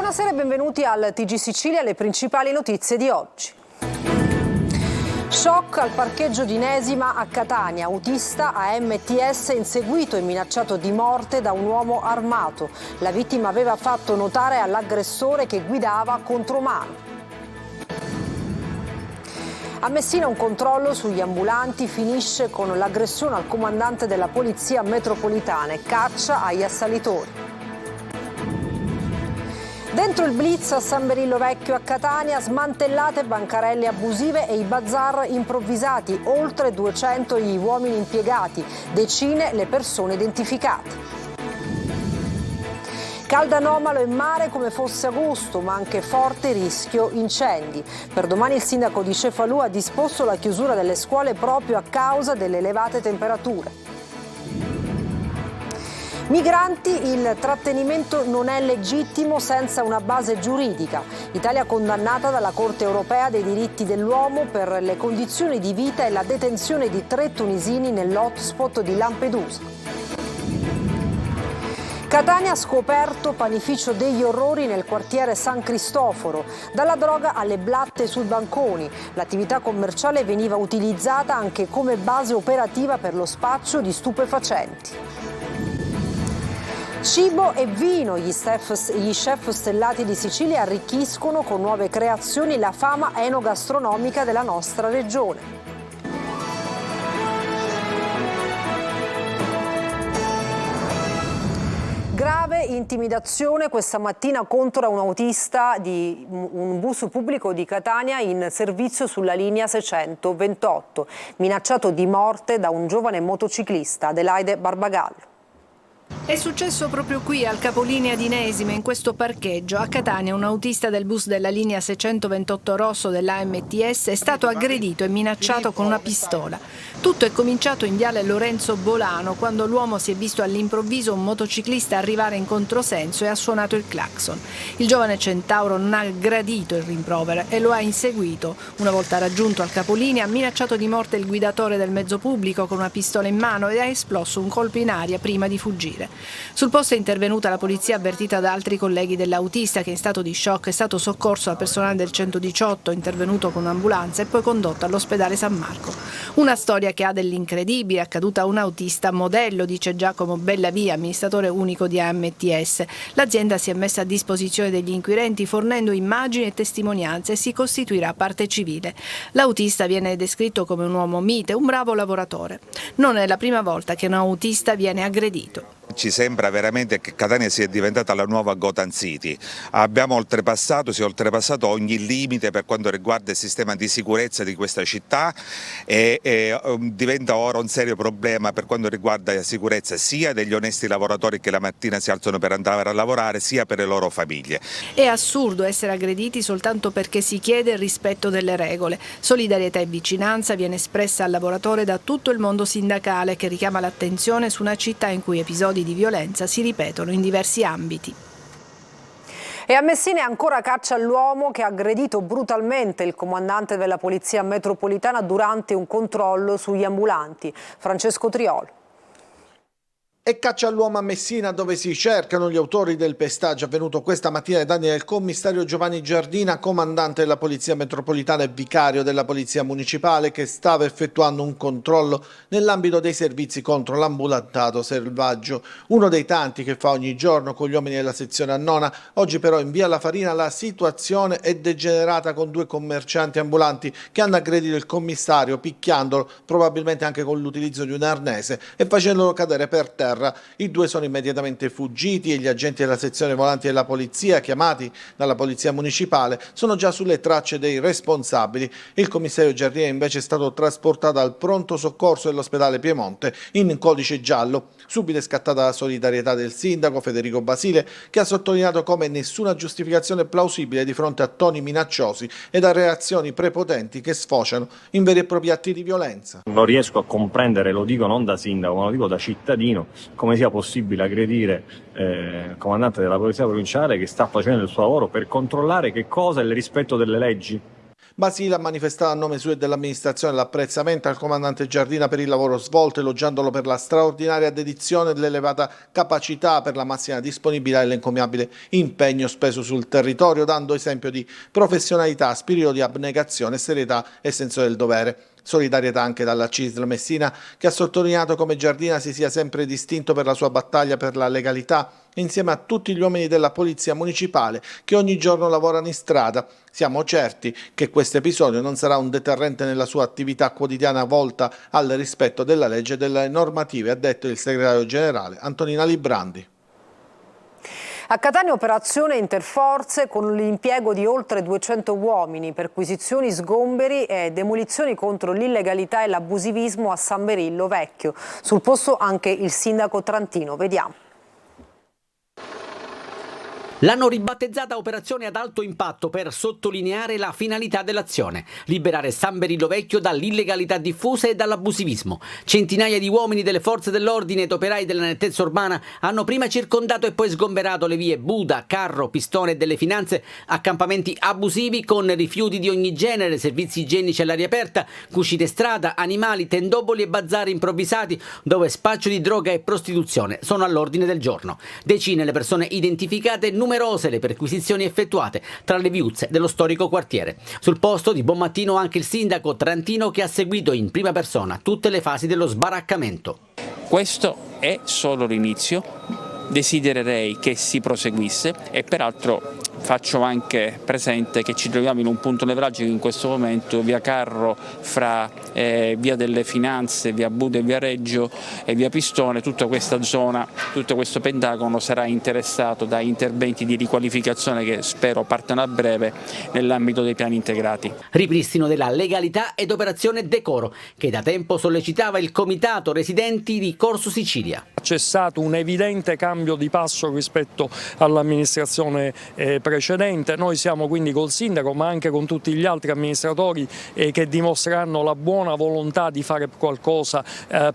Buonasera e benvenuti al TG Sicilia, le principali notizie di oggi. Shock al parcheggio di Nesima a Catania, autista AMTS inseguito e minacciato di morte da un uomo armato. La vittima aveva fatto notare all'aggressore che guidava contromano. A Messina un controllo sugli ambulanti finisce con l'aggressione al comandante della polizia metropolitana e caccia agli assalitori. Dentro il blitz a San Berillo Vecchio a Catania, smantellate bancarelle abusive e i bazar improvvisati, oltre 200 gli uomini impiegati, decine le persone identificate. Caldo anomalo in mare come fosse agosto, ma anche forte rischio incendi. Per domani il sindaco di Cefalù ha disposto la chiusura delle scuole proprio a causa delle elevate temperature. Migranti, il trattenimento non è legittimo senza una base giuridica. Italia condannata dalla Corte europea dei diritti dell'uomo per le condizioni di vita e la detenzione di 3 tunisini nell'hotspot di Lampedusa. Catania ha scoperto panificio degli orrori nel quartiere San Cristoforo, dalla droga alle blatte sui banconi. L'attività commerciale veniva utilizzata anche come base operativa per lo spaccio di stupefacenti. Cibo e vino, gli chef stellati di Sicilia arricchiscono con nuove creazioni la fama enogastronomica della nostra regione. Grave intimidazione questa mattina contro un autista di un bus pubblico di Catania in servizio sulla linea 628, minacciato di morte da un giovane motociclista, Adelaide Barbagallo. È successo proprio qui al capolinea di Nesime, in questo parcheggio. A Catania un autista del bus della linea 628 rosso dell'AMTS è stato aggredito e minacciato con una pistola. Tutto è cominciato in viale Lorenzo Bolano, quando l'uomo si è visto all'improvviso un motociclista arrivare in controsenso e ha suonato il clacson. Il giovane centauro non ha gradito il rimprovero e lo ha inseguito. Una volta raggiunto al capolinea ha minacciato di morte il guidatore del mezzo pubblico con una pistola in mano e ha esploso un colpo in aria prima di fuggire. Sul posto è intervenuta la polizia avvertita da altri colleghi dell'autista che in stato di shock è stato soccorso al personale del 118, intervenuto con un'ambulanza e poi condotto all'ospedale San Marco. Una storia che ha dell'incredibile, accaduta a un autista modello, dice Giacomo Bellavia, amministratore unico di AMTS. L'azienda si è messa a disposizione degli inquirenti fornendo immagini e testimonianze e si costituirà parte civile. L'autista viene descritto come un uomo mite, un bravo lavoratore. Non è la prima volta che un autista viene aggredito. Ci sembra veramente che Catania sia diventata la nuova Gotham City. Si è oltrepassato ogni limite per quanto riguarda il sistema di sicurezza di questa città e diventa ora un serio problema per quanto riguarda la sicurezza sia degli onesti lavoratori che la mattina si alzano per andare a lavorare, sia per le loro famiglie. È assurdo essere aggrediti soltanto perché si chiede il rispetto delle regole. Solidarietà e vicinanza viene espressa al lavoratore da tutto il mondo sindacale, che richiama l'attenzione su una città in cui episodi di violenza si ripetono in diversi ambiti. E a Messina è ancora caccia all'uomo che ha aggredito brutalmente il comandante della polizia metropolitana durante un controllo sugli ambulanti. Francesco Triolo. E caccia all'uomo a Messina, dove si cercano gli autori del pestaggio avvenuto questa mattina ai danni del commissario Giovanni Giardina, comandante della polizia metropolitana e vicario della polizia municipale, che stava effettuando un controllo nell'ambito dei servizi contro l'ambulantato selvaggio, uno dei tanti che fa ogni giorno con gli uomini della sezione Annona. Oggi però in via La Farina la situazione è degenerata con 2 commercianti ambulanti che hanno aggredito il commissario picchiandolo, probabilmente anche con l'utilizzo di un arnese, e facendolo cadere per terra. I 2 sono immediatamente fuggiti e gli agenti della sezione volanti della polizia, chiamati dalla polizia municipale, sono già sulle tracce dei responsabili. Il commissario Giardina invece è stato trasportato al pronto soccorso dell'ospedale Piemonte in codice giallo. Subito è scattata la solidarietà del sindaco Federico Basile, che ha sottolineato come nessuna giustificazione plausibile di fronte a toni minacciosi ed a reazioni prepotenti che sfociano in veri e propri atti di violenza. Non riesco a comprendere, lo dico non da sindaco, ma lo dico da cittadino, come sia possibile aggredire il comandante della polizia provinciale che sta facendo il suo lavoro per controllare che cosa è il rispetto delle leggi. Basile ha manifestato a nome suo e dell'amministrazione l'apprezzamento al comandante Giardina per il lavoro svolto, elogiandolo per la straordinaria dedizione e l'elevata capacità, per la massima disponibilità e l'encomiabile impegno speso sul territorio, dando esempio di professionalità, spirito di abnegazione, serietà e senso del dovere. Solidarietà anche dalla CISL Messina, che ha sottolineato come Giardina si sia sempre distinto per la sua battaglia per la legalità, insieme a tutti gli uomini della Polizia Municipale che ogni giorno lavorano in strada. Siamo certi che questo episodio non sarà un deterrente nella sua attività quotidiana volta al rispetto della legge e delle normative, ha detto il segretario generale Antonina Librandi. A Catania operazione interforze con l'impiego di oltre 200 uomini, perquisizioni, sgomberi e demolizioni contro l'illegalità e l'abusivismo a San Berillo Vecchio. Sul posto anche il sindaco Trantino. Vediamo. L'hanno ribattezzata operazione ad alto impatto per sottolineare la finalità dell'azione: liberare San Berillo Vecchio dall'illegalità diffusa e dall'abusivismo. Centinaia di uomini delle forze dell'ordine ed operai della nettezza urbana hanno prima circondato e poi sgomberato le vie Buda, Carro, Pistone e delle Finanze, accampamenti abusivi con rifiuti di ogni genere, servizi igienici all'aria aperta, cucite strada, animali, tendoboli e bazzari improvvisati dove spaccio di droga e prostituzione sono all'ordine del giorno. Decine le persone identificate e numerose le perquisizioni effettuate tra le viuzze dello storico quartiere. Sul posto di buon mattino anche il sindaco Trantino, che ha seguito in prima persona tutte le fasi dello sbaraccamento. Questo è solo l'inizio, desidererei che si proseguisse e peraltro faccio anche presente che ci troviamo in un punto nevralgico in questo momento, via Carro fra via delle Finanze, via Buda e via Reggio e via Pistone. Tutta questa zona, tutto questo pentagono sarà interessato da interventi di riqualificazione che spero partano a breve nell'ambito dei piani integrati. Ripristino della legalità ed operazione Decoro, che da tempo sollecitava il comitato residenti di Corso Sicilia. C'è stato un evidente cambio di passo rispetto all'amministrazione precedente. Noi siamo quindi col sindaco ma anche con tutti gli altri amministratori che dimostreranno la buona volontà di fare qualcosa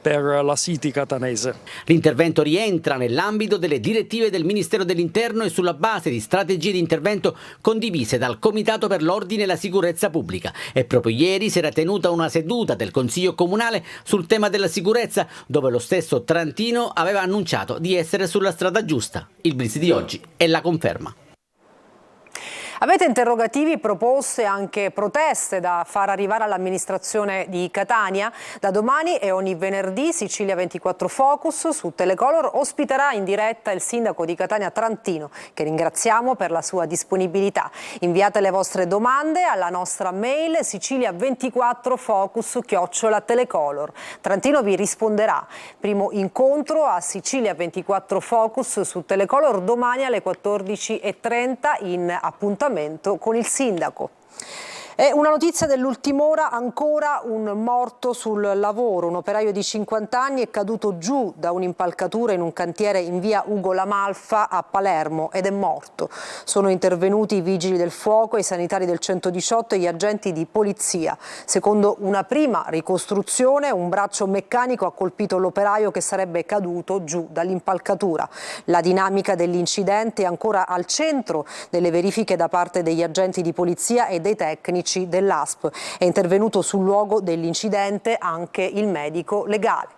per la City catanese. L'intervento rientra nell'ambito delle direttive del Ministero dell'Interno e sulla base di strategie di intervento condivise dal Comitato per l'Ordine e la Sicurezza Pubblica. E proprio ieri si era tenuta una seduta del Consiglio Comunale sul tema della sicurezza, dove lo stesso Trantino aveva annunciato di essere sulla strada giusta. Il blitz di oggi è la conferma. Avete interrogativi, proposte, anche proteste da far arrivare all'amministrazione di Catania? Da domani e ogni venerdì Sicilia 24 Focus su Telecolor ospiterà in diretta il sindaco di Catania Trantino, che ringraziamo per la sua disponibilità. Inviate le vostre domande alla nostra mail sicilia24focus@telecolor. Trantino vi risponderà. Primo incontro a Sicilia 24 Focus su Telecolor domani alle 14:30 in appuntamento con il sindaco. E una notizia dell'ultima ora, ancora un morto sul lavoro. Un operaio di 50 anni è caduto giù da un'impalcatura in un cantiere in via Ugo La Malfa a Palermo ed è morto. Sono intervenuti i vigili del fuoco, i sanitari del 118 e gli agenti di polizia. Secondo una prima ricostruzione, un braccio meccanico ha colpito l'operaio che sarebbe caduto giù dall'impalcatura. La dinamica dell'incidente è ancora al centro delle verifiche da parte degli agenti di polizia e dei tecnici dell'ASP. È intervenuto sul luogo dell'incidente anche il medico legale.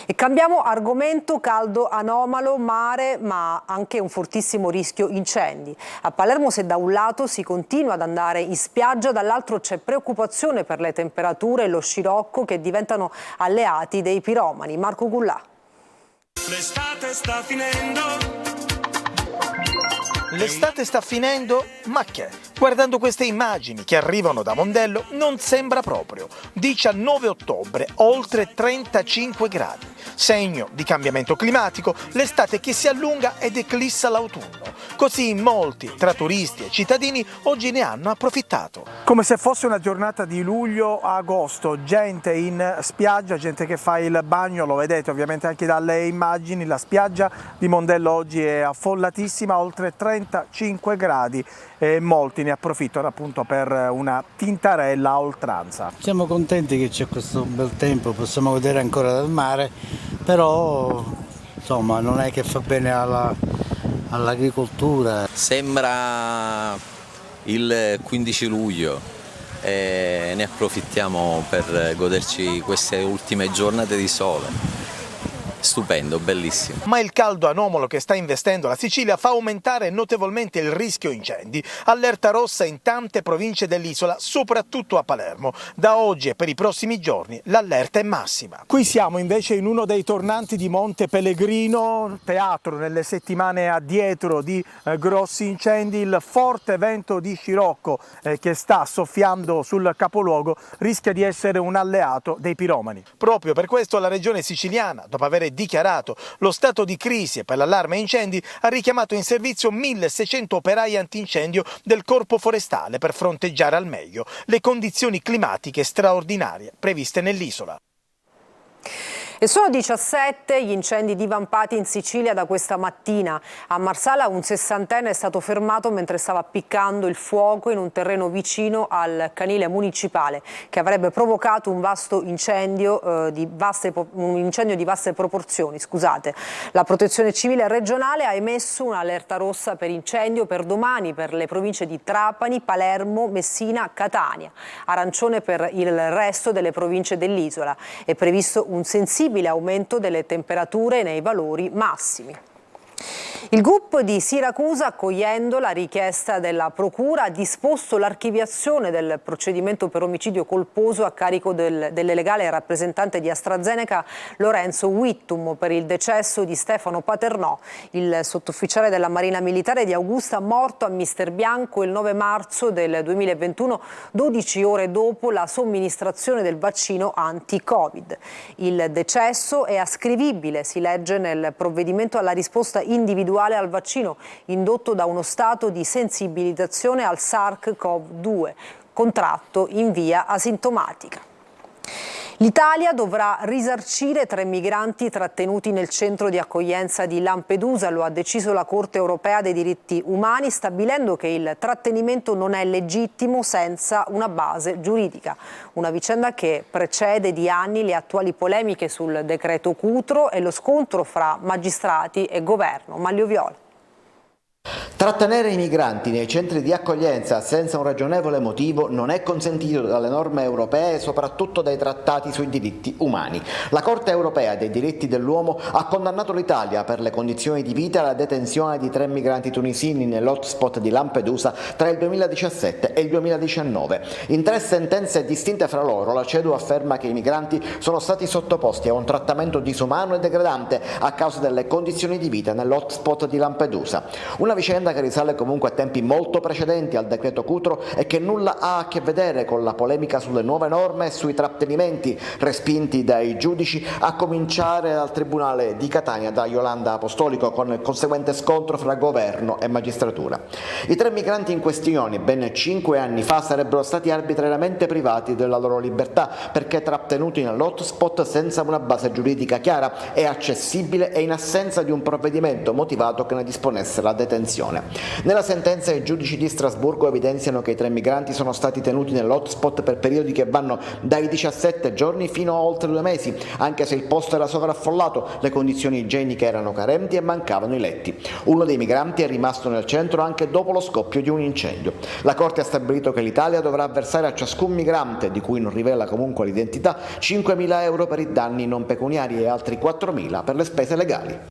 E cambiamo argomento: caldo anomalo, mare, ma anche un fortissimo rischio incendi. A Palermo, se da un lato si continua ad andare in spiaggia, dall'altro c'è preoccupazione per le temperature e lo scirocco che diventano alleati dei piromani. Marco Gullà. L'estate sta finendo. L'estate sta finendo? Ma che? Guardando queste immagini che arrivano da Mondello non sembra proprio. 19 ottobre, oltre 35 gradi. Segno di cambiamento climatico, l'estate che si allunga ed eclissa l'autunno. Così molti, tra turisti e cittadini, oggi ne hanno approfittato. Come se fosse una giornata di luglio a agosto, gente in spiaggia, gente che fa il bagno, lo vedete ovviamente anche dalle immagini, la spiaggia di Mondello oggi è affollatissima, oltre 35 gradi e molti ne approfittano appunto per una tintarella a oltranza. Siamo contenti che c'è questo bel tempo, possiamo godere ancora del mare, però insomma non è che fa bene all'agricoltura. Sembra il 15 luglio, e ne approfittiamo per goderci queste ultime giornate di sole. Stupendo, bellissimo. Ma il caldo anomalo che sta investendo la Sicilia fa aumentare notevolmente il rischio incendi. Allerta rossa in tante province dell'isola, soprattutto a Palermo. Da oggi e per i prossimi giorni l'allerta è massima. Qui siamo invece in uno dei tornanti di Monte Pellegrino, teatro nelle settimane addietro di grossi incendi. Il forte vento di scirocco che sta soffiando sul capoluogo rischia di essere un alleato dei piromani. Proprio per questo la regione siciliana, dopo aver dichiarato lo stato di crisi e per l'allarme incendi, ha richiamato in servizio 1600 operai antincendio del Corpo Forestale per fronteggiare al meglio le condizioni climatiche straordinarie previste nell'isola. E sono 17 gli incendi divampati in Sicilia da questa mattina. A Marsala un 60enne è stato fermato mentre stava appiccando il fuoco in un terreno vicino al canile municipale che avrebbe provocato un vasto incendio di vaste proporzioni. La Protezione Civile regionale ha emesso un'allerta rossa per incendio per domani per le province di Trapani, Palermo, Messina, Catania. Arancione per il resto delle province dell'isola. È previsto un sensibile aumento delle temperature nei valori massimi. Il GUP di Siracusa, accogliendo la richiesta della Procura, ha disposto l'archiviazione del procedimento per omicidio colposo a carico del legale rappresentante di AstraZeneca Lorenzo Wittum per il decesso di Stefano Paternò, il sottufficiale della Marina Militare di Augusta, morto a Misterbianco il 9 marzo del 2021, 12 ore dopo la somministrazione del vaccino anti-Covid. Il decesso è ascrivibile, si legge nel provvedimento, alla risposta individuale al vaccino indotto da uno stato di sensibilizzazione al SARS-CoV-2 contratto in via asintomatica. L'Italia dovrà risarcire 3 migranti trattenuti nel centro di accoglienza di Lampedusa, lo ha deciso la Corte europea dei diritti umani, stabilendo che il trattenimento non è legittimo senza una base giuridica. Una vicenda che precede di anni le attuali polemiche sul decreto Cutro e lo scontro fra magistrati e governo. Maglio Viola. Trattenere i migranti nei centri di accoglienza senza un ragionevole motivo non è consentito dalle norme europee e soprattutto dai trattati sui diritti umani. La Corte europea dei diritti dell'uomo ha condannato l'Italia per le condizioni di vita e la detenzione di 3 migranti tunisini nell'hotspot di Lampedusa tra il 2017 e il 2019. In 3 sentenze distinte fra loro, la CEDU afferma che i migranti sono stati sottoposti a un trattamento disumano e degradante a causa delle condizioni di vita nell'hotspot di Lampedusa. Una vicenda che risale comunque a tempi molto precedenti al decreto Cutro e che nulla ha a che vedere con la polemica sulle nuove norme e sui trattenimenti respinti dai giudici, a cominciare dal Tribunale di Catania da Iolanda Apostolico, con il conseguente scontro fra governo e magistratura. I 3 migranti in questione, ben 5 anni fa, sarebbero stati arbitrariamente privati della loro libertà perché trattenuti nell'hotspot senza una base giuridica chiara e accessibile e in assenza di un provvedimento motivato che ne disponesse la detenzione. Nella sentenza i giudici di Strasburgo evidenziano che i 3 migranti sono stati tenuti nell'hotspot per periodi che vanno dai 17 giorni fino a oltre 2 mesi, anche se il posto era sovraffollato, le condizioni igieniche erano carenti e mancavano i letti. Uno dei migranti è rimasto nel centro anche dopo lo scoppio di un incendio. La Corte ha stabilito che l'Italia dovrà versare a ciascun migrante, di cui non rivela comunque l'identità, 5.000 euro per i danni non pecuniari e altri 4.000 per le spese legali.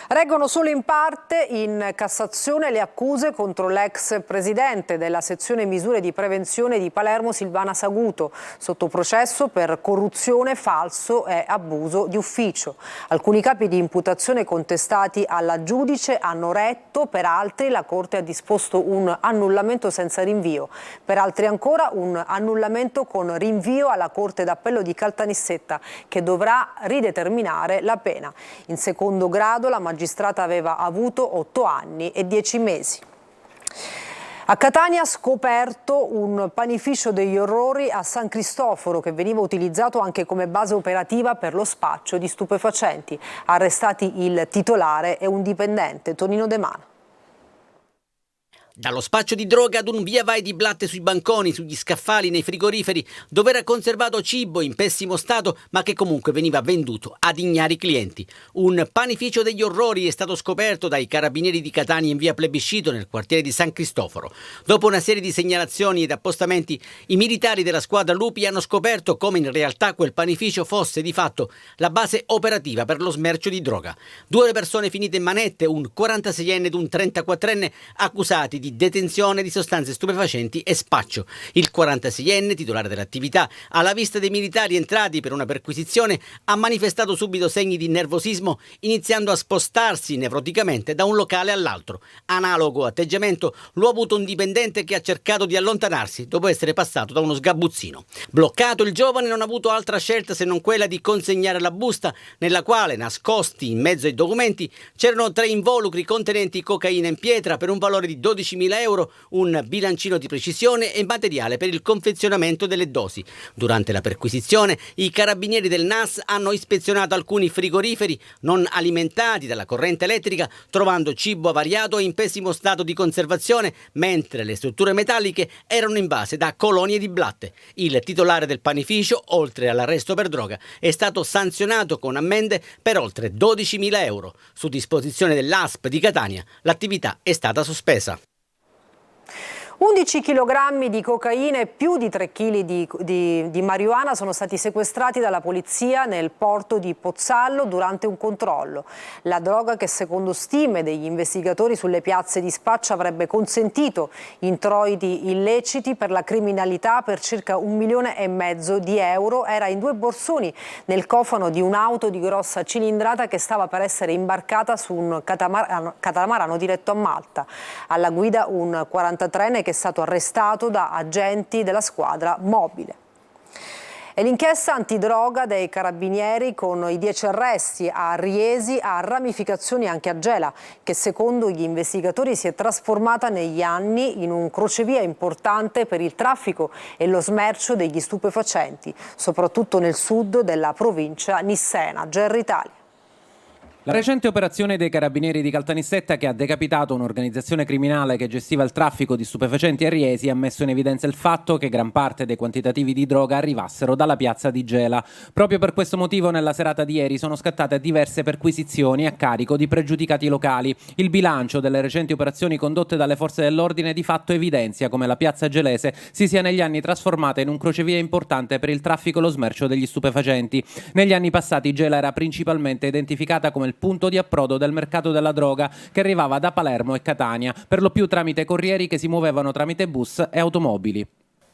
Reggono solo in parte in Cassazione le accuse contro l'ex presidente della sezione misure di prevenzione di Palermo, Silvana Saguto, sotto processo per corruzione, falso e abuso di ufficio. Alcuni capi di imputazione contestati alla giudice hanno retto, per altri la Corte ha disposto un annullamento senza rinvio, per altri ancora un annullamento con rinvio alla Corte d'Appello di Caltanissetta, che dovrà rideterminare la pena. In secondo grado la magistrata aveva avuto 8 anni e 10 mesi. A Catania ha scoperto un panificio degli orrori a San Cristoforo che veniva utilizzato anche come base operativa per lo spaccio di stupefacenti. Arrestati il titolare e un dipendente. Tonino De Mano. Dallo spaccio di droga ad un via vai di blatte sui banconi, sugli scaffali, nei frigoriferi, dove era conservato cibo in pessimo stato, ma che comunque veniva venduto ad ignari clienti. Un panificio degli orrori è stato scoperto dai carabinieri di Catania in via Plebiscito, nel quartiere di San Cristoforo. Dopo una serie di segnalazioni ed appostamenti, i militari della squadra Lupi hanno scoperto come in realtà quel panificio fosse di fatto la base operativa per lo smercio di droga. 2 persone finite in manette, un 46enne ed un 34enne, accusati di detenzione di sostanze stupefacenti e spaccio. Il 46enne, titolare dell'attività, alla vista dei militari entrati per una perquisizione, ha manifestato subito segni di nervosismo, iniziando a spostarsi nevroticamente da un locale all'altro. Analogo atteggiamento lo ha avuto un dipendente che ha cercato di allontanarsi dopo essere passato da uno sgabuzzino. Bloccato, il giovane non ha avuto altra scelta se non quella di consegnare la busta, nella quale, nascosti in mezzo ai documenti, c'erano 3 involucri contenenti cocaina in pietra per un valore di 12.000 euro, un bilancino di precisione e materiale per il confezionamento delle dosi. Durante la perquisizione, i carabinieri del NAS hanno ispezionato alcuni frigoriferi non alimentati dalla corrente elettrica, trovando cibo avariato e in pessimo stato di conservazione, mentre le strutture metalliche erano invase da colonie di blatte. Il titolare del panificio, oltre all'arresto per droga, è stato sanzionato con ammende per oltre 12.000 euro. Su disposizione dell'ASP di Catania, l'attività è stata sospesa. 11 kg di cocaina e più di 3 kg di marijuana sono stati sequestrati dalla polizia nel porto di Pozzallo durante un controllo. La droga, che secondo stime degli investigatori sulle piazze di spaccio avrebbe consentito introiti illeciti per la criminalità per circa 1,5 milioni di euro, era in 2 borsoni nel cofano di un'auto di grossa cilindrata che stava per essere imbarcata su un catamarano diretto a Malta. Alla guida un 43enne che è stato arrestato da agenti della squadra mobile. E l'inchiesta antidroga dei carabinieri, con i 10 arresti a Riesi, ha ramificazioni anche a Gela, che secondo gli investigatori si è trasformata negli anni in un crocevia importante per il traffico e lo smercio degli stupefacenti, soprattutto nel sud della provincia nissena. Gerry Italia. La recente operazione dei carabinieri di Caltanissetta, che ha decapitato un'organizzazione criminale che gestiva il traffico di stupefacenti a Riesi, ha messo in evidenza il fatto che gran parte dei quantitativi di droga arrivassero dalla piazza di Gela. Proprio per questo motivo nella serata di ieri sono scattate diverse perquisizioni a carico di pregiudicati locali. Il bilancio delle recenti operazioni condotte dalle forze dell'ordine di fatto evidenzia come la piazza gelese si sia negli anni trasformata in un crocevia importante per il traffico e lo smercio degli stupefacenti. Negli anni passati Gela era principalmente identificata come il punto di approdo del mercato della droga, che arrivava da Palermo e Catania, per lo più tramite corrieri che si muovevano tramite bus e automobili.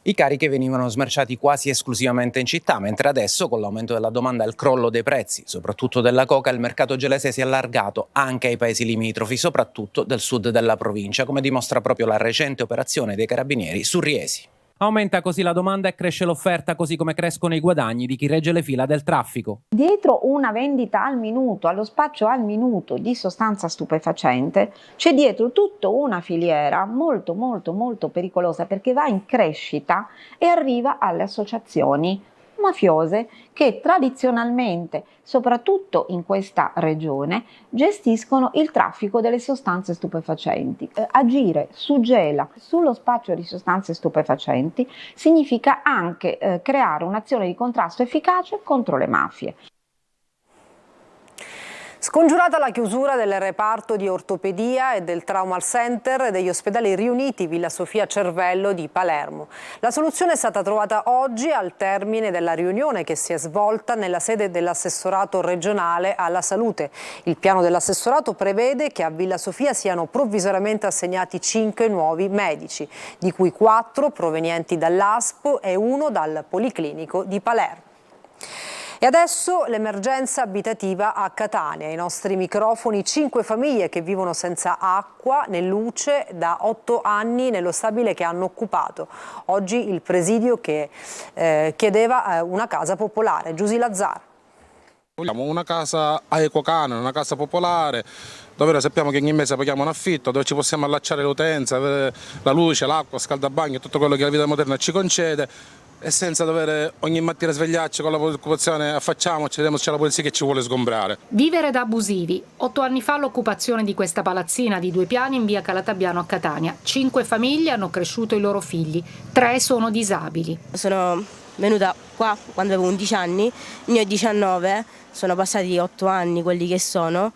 I carichi venivano smerciati quasi esclusivamente in città, mentre adesso, con l'aumento della domanda e il crollo dei prezzi, soprattutto della coca, il mercato gelese si è allargato anche ai paesi limitrofi, soprattutto del sud della provincia, come dimostra proprio la recente operazione dei carabinieri su Riesi. Aumenta così la domanda e cresce l'offerta, così come crescono i guadagni di chi regge le fila del traffico. Dietro una vendita al minuto, allo spaccio al minuto di sostanza stupefacente, c'è dietro tutta una filiera molto pericolosa, perché va in crescita e arriva alle associazioni mafiose che tradizionalmente, soprattutto in questa regione, gestiscono il traffico delle sostanze stupefacenti. Agire su Gela, sullo spaccio di sostanze stupefacenti, significa anche creare un'azione di contrasto efficace contro le mafie. Scongiurata la chiusura del reparto di ortopedia e del Trauma Center degli ospedali riuniti Villa Sofia Cervello di Palermo. La soluzione è stata trovata oggi al termine della riunione che si è svolta nella sede dell'assessorato regionale alla salute. Il piano dell'assessorato prevede che a Villa Sofia siano provvisoriamente assegnati 5 nuovi medici, di cui 4 provenienti dall'ASP e 1 dal Policlinico di Palermo. E adesso l'emergenza abitativa a Catania. Ai nostri microfoni 5 famiglie che vivono senza acqua né luce da 8 anni nello stabile che hanno occupato. Oggi il presidio che chiedeva una casa popolare. Giusy Lazzaro. Vogliamo una casa a equo canone, una casa popolare, dove sappiamo che ogni mese paghiamo un affitto, dove ci possiamo allacciare l'utenza, avere la luce, l'acqua, scaldabagno e tutto quello che la vita moderna ci concede. e senza dover ogni mattina svegliarci con la preoccupazione affacciamoci, vediamo se c'è la polizia che ci vuole sgombrare. Vivere da abusivi. 8 anni fa l'occupazione di questa palazzina di 2 piani in via Calatabiano a Catania. 5 famiglie hanno cresciuto i loro figli, 3 sono disabili. Sono venuta qua quando avevo 11 anni, ne ho 19, sono passati 8 anni quelli che sono,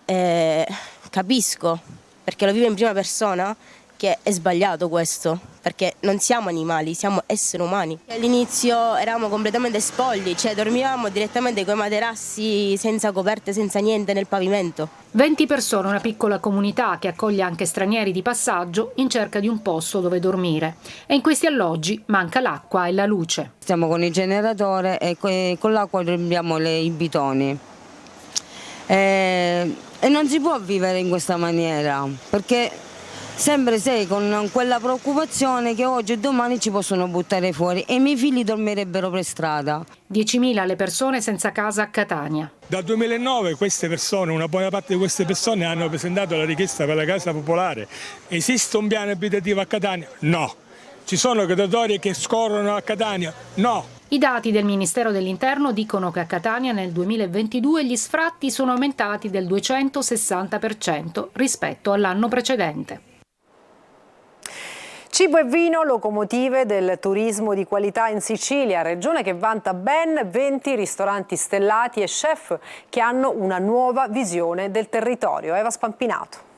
e capisco, perché lo vivo in prima persona, che è sbagliato questo, perché non siamo animali, siamo esseri umani. All'inizio eravamo completamente spogli, cioè dormivamo direttamente con i materassi senza coperte, senza niente nel pavimento. 20 persone, una piccola comunità che accoglie anche stranieri di passaggio in cerca di un posto dove dormire. E in questi alloggi manca l'acqua e la luce. Stiamo con il generatore e con l'acqua abbiamo i bitoni. E non si può vivere in questa maniera, perché sempre sei con quella preoccupazione che oggi e domani ci possono buttare fuori e i miei figli dormirebbero per strada. 10.000 le persone senza casa a Catania. Dal 2009 queste persone, una buona parte di queste persone hanno presentato la richiesta per la casa popolare. Esiste un piano abitativo a Catania? No. Ci sono graduatorie che scorrono a Catania? No. I dati del Ministero dell'Interno dicono che a Catania nel 2022 gli sfratti sono aumentati del 260% rispetto all'anno precedente. Cibo e vino, locomotive del turismo di qualità in Sicilia, regione che vanta ben 20 ristoranti stellati e chef che hanno una nuova visione del territorio. Eva Spampinato.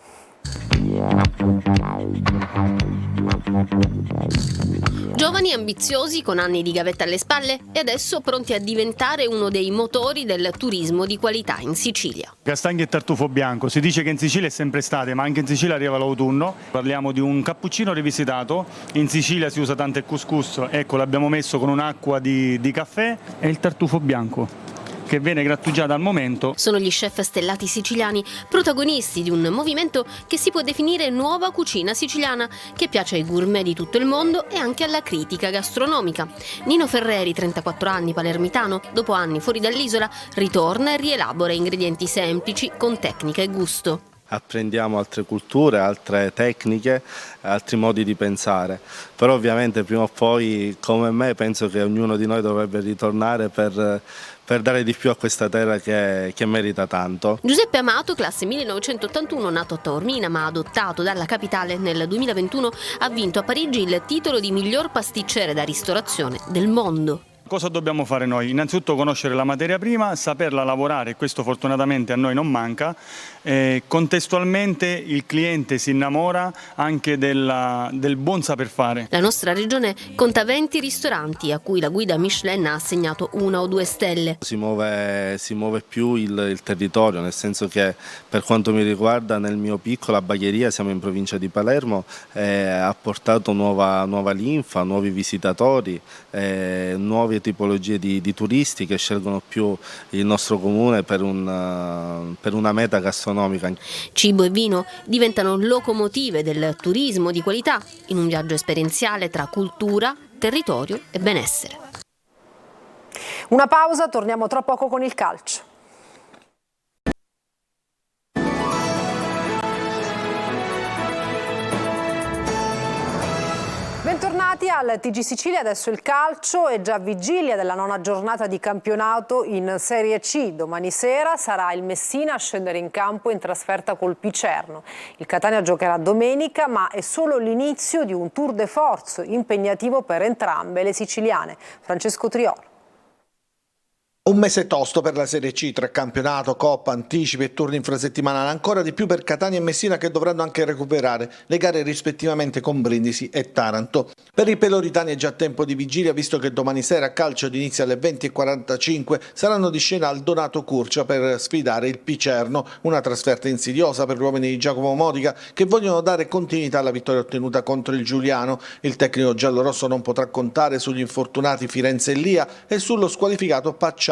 Giovani ambiziosi con anni di gavetta alle spalle e adesso pronti a diventare uno dei motori del turismo di qualità in Sicilia. Castagni e tartufo bianco, si dice che in Sicilia è sempre estate, ma anche in Sicilia arriva l'autunno. Parliamo di un cappuccino rivisitato, in Sicilia si usa tanto il couscous, ecco l'abbiamo messo con un'acqua di caffè e il tartufo bianco, che viene grattugiato al momento. Sono gli chef stellati siciliani, protagonisti di un movimento che si può definire nuova cucina siciliana, che piace ai gourmet di tutto il mondo e anche alla critica gastronomica. Nino Ferreri, 34 anni, palermitano, dopo anni fuori dall'isola, ritorna e rielabora ingredienti semplici con tecnica e gusto. Apprendiamo altre culture, altre tecniche, altri modi di pensare, però ovviamente prima o poi, come me, penso che ognuno di noi dovrebbe ritornare per dare di più a questa terra che merita tanto. Giuseppe Amato, classe 1981, nato a Taormina ma adottato dalla capitale nel 2021, ha vinto a Parigi il titolo di miglior pasticcere da ristorazione del mondo. Cosa dobbiamo fare noi? Innanzitutto conoscere la materia prima, saperla lavorare, e questo fortunatamente a noi non manca. Contestualmente il cliente si innamora anche del buon saper fare. La nostra regione conta 20 ristoranti a cui la guida Michelin ha assegnato 1 o 2 stelle. Si muove più il territorio, nel senso che per quanto mi riguarda nel mio piccolo, a Bagheria, siamo in provincia di Palermo, ha portato nuova linfa, nuovi visitatori, nuove tipologie di turisti che scelgono più il nostro comune per una meta gastronomica. Cibo e vino diventano locomotive del turismo di qualità in un viaggio esperienziale tra cultura, territorio e benessere. Una pausa, torniamo tra poco con il calcio. Bentornati al TG Sicilia, adesso il calcio, è già vigilia della 9ª giornata di campionato in Serie C. Domani sera sarà il Messina a scendere in campo in trasferta col Picerno. Il Catania giocherà domenica, ma è solo l'inizio di un tour de force impegnativo per entrambe le siciliane. Francesco Triolo. Un mese tosto per la Serie C tra campionato, coppa, anticipi e turni infrasettimanali, ancora di più per Catania e Messina che dovranno anche recuperare le gare rispettivamente con Brindisi e Taranto. Per i peloritani è già tempo di vigilia, visto che domani sera a calcio ad inizio alle 20:45 saranno di scena al Donato Curcia per sfidare il Picerno, una trasferta insidiosa per gli uomini di Giacomo Modica che vogliono dare continuità alla vittoria ottenuta contro il Giuliano. Il tecnico giallorosso non potrà contare sugli infortunati Firenze e Lia e sullo squalificato Pacciardi,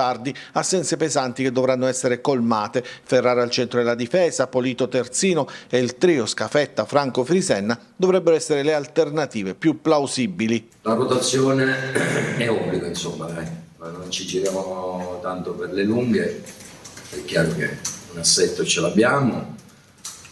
assenze pesanti che dovranno essere colmate. Ferrara al centro della difesa, Polito terzino e il trio Scafetta, Franco, Frisenna dovrebbero essere le alternative più plausibili. La rotazione è obbligo, insomma, non ci giriamo tanto per le lunghe, è chiaro che un assetto ce l'abbiamo,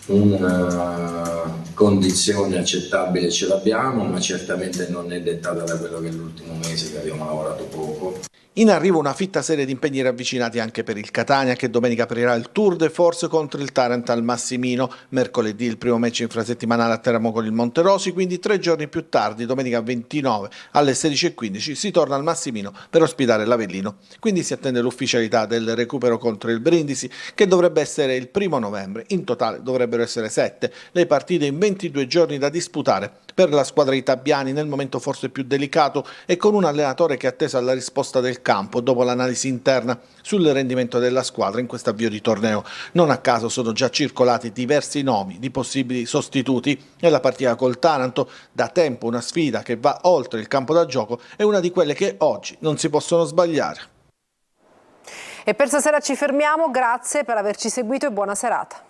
un condizioni accettabili ce l'abbiamo, ma certamente non è dettata da quello che è l'ultimo mese che abbiamo lavorato poco. In arrivo una fitta serie di impegni ravvicinati anche per il Catania, che domenica aprirà il Tour de Force contro il Taranto al Massimino. Mercoledì il primo match infrasettimanale a Teramo con il Monterosi, quindi 3 giorni più tardi, domenica 29 alle 16:15, si torna al Massimino per ospitare l'Avellino. Quindi si attende l'ufficialità del recupero contro il Brindisi, che dovrebbe essere il 1° novembre. In totale dovrebbero essere 7 le partite in 22 giorni da disputare per la squadra di Tabbiani, nel momento forse più delicato e con un allenatore che è atteso alla risposta del campo dopo l'analisi interna sul rendimento della squadra in questo avvio di torneo. Non a caso sono già circolati diversi nomi di possibili sostituti e la partita col Taranto, da tempo una sfida che va oltre il campo da gioco, è una di quelle che oggi non si possono sbagliare. E per stasera ci fermiamo, grazie per averci seguito e buona serata.